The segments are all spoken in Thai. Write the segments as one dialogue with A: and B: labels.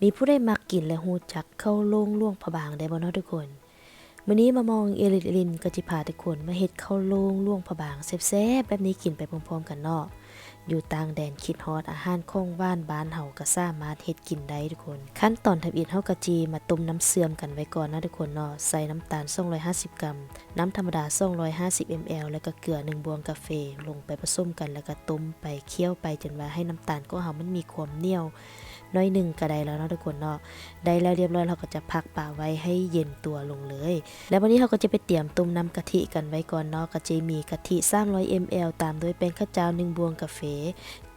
A: มีผู้ได้มักกินและฮู้จักข้าวโล่งล่วงพะบางได้บ่เนาะทุกคนมื้อนี้มามองเอลิลินก็จิพาทุกคนมาเฮ็ดข้าวโล่งล่วงพะบางแซ่บๆแบบนี้กินไปพร้อมๆกันเนาะอยู่ต่างแดนคิดฮอดอาหารของหวานบ้านเฮาก็สามารถเฮ็ดกินได้ทุกคนขั้นตอนทำอิฐเฮาก็จีมาต้มน้ำเสื่อมกันไว้ก่อนนะทุกคนเนาะใส่น้ำตาล250กรัมน้ำธรรมดา250 ml แล้วก็เกลือ1บวงกาแฟลงไปผสมกันแล้วก็ต้มไปเคี่ยวไปจนว่าให้น้ำตาลของเฮามันมีความเหนียวน้อยหนึ่งก็ได้แล้วเนาะทุกคนเนาะได้แล้วเรียบร้อยเราก็จะพักป่าไว้ให้เย็นตัวลงเลยแล้ววันนี้เราก็จะไปเตรียมต้มน้ำกะทิกันไว้ก่อนเนาะก็จะมีกะทิ300 ml ตามด้วยแป้งข้าวเจ้า1บวงกาแฟ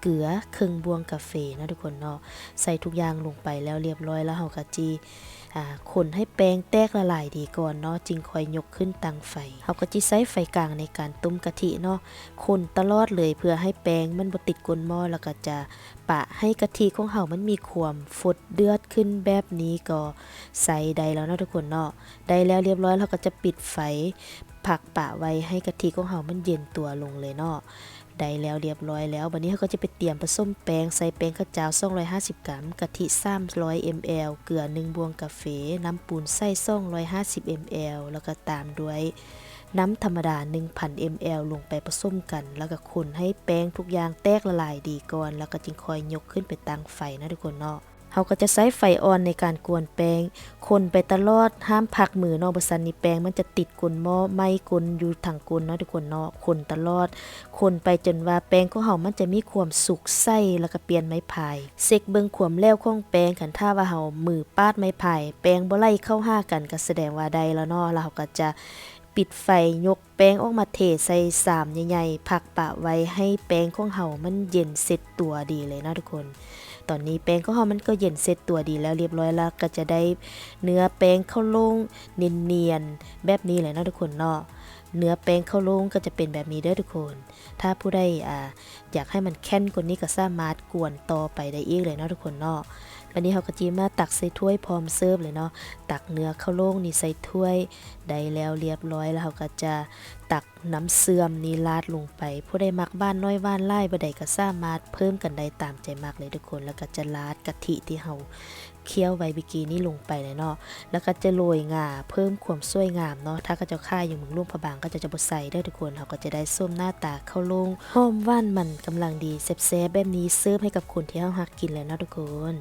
A: เกลือครึ่งบวงกาแฟนะทุกคนเนาะใส่ทุกอย่างลงไปแล้วเรียบร้อยแล้วเราก็จีคนให้แป้งแตกละลายดีก่อนเนาะจึงค่อยยกขึ้นตั้งไฟเราก็จะใช้ไฟกลางในการต้มกะทิเนาะคนตลอดเลยเพื่อให้แป้งมันบ่ติดก้นหม้อแล้วก็จะปะให้กะทิของเฮามันมีความฝดเดือดขึ้นแบบนี้ก็ใส่ได้แล้วเนาะทุกคนเนาะได้แล้วเรียบร้อยเราก็จะปิดไฟพักปะไว้ให้กะทิของเฮามันเย็นตัวลงเลยเนาะได้แล้วเรียบร้อยแล้ววันนี้เราก็จะไปเตรียมผสมแป้งใส่แป้งข้าวเจ้า250กรัมกะทิ300 ml เกลือ1บวงกาแฟน้ำปูนใส่250 ml แล้วก็ตามด้วยน้ำธรรมดา 1,000 ml ลงไปผสมกันแล้วก็คนให้แป้งทุกอย่างแตกละลายดีก่อนแล้วก็จึงค่อยยกขึ้นไปตั้งไฟนะทุกคนเนาะเราก็จะใช้ไฟอ่อนในการกวนแป้งคนไปตลอดห้ามพักมือเนาะบ่ซั้นนี่แป้งมันจะติดก้นหม้อไหม้ก้นอยู่ทางก้นเนาะทุกคนเนาะคนตลอดคนไปจนว่าแป้งของเฮามันจะมีความสุกใสแล้วก็เปลี่ยนไม้พายเช็คเบิ่งความแล้วของแป้งคันถ้าว่าเฮามือปาดไม้พายแป้งบ่ไหลเข้าหากันก็แสดงว่าได้แล้วเนาะแล้วเราก็จะปิดไฟยกแป้งออกมาเทใส่สามใหญ่ๆพักปะไว้ให้แป้งของเฮามันเย็นเสร็จตัวดีเลยนะทุกคนตอนนี้แป้งของเฮามันก็เย็นเสร็จตัวดีแล้วเรียบร้อยแล้วก็จะได้เนื้อแป้งข้าวโล่งเนียนๆแบบนี้เลยนะทุกคนเนาะเนื้อแป้งข้าวโล่งก็จะเป็นแบบนี้เด้อทุกคนถ้าผู้ใดอยากให้มันแข็งกว่านี้ก็สามารถกวนต่อไปได้อีกเลยเนาะทุกคนเนาะวันนี้เราก็จีมาตักใส่ถ้วยพร้อมเสิร์ฟเลยเนาะตักเนื้อข้าวโล่งนี่ใส่ถ้วยได้แล้วเรียบร้อยแล้วเราก็จะตักน้ำเสื่อมนี่ราดลงไปผู้ใดมักบ้านน้อยบ้านไล่บ่ใดก็สามารถเพิ่มกันได้ตามใจมักเลยทุกคนแล้วก็จะราดกะทิที่เราเคี่ยวไว้เมื่อกี้นี้ลงไปเลยเนาะแล้วก็จะโรยงาเพิ่มความสวยงามเนาะถ้าก็จะค่ายอยู่เมืองลุ่มพะบางก็จะบ่ใส่เด้อทุกคนเราก็จะได้ส้มหน้าตาข้าวโล่งหอมหวานมันกำลังดีแซ่บๆแบบนี้เสิร์ฟให้กับคนที่เฮาฮักกินเลยเนาะทุกคน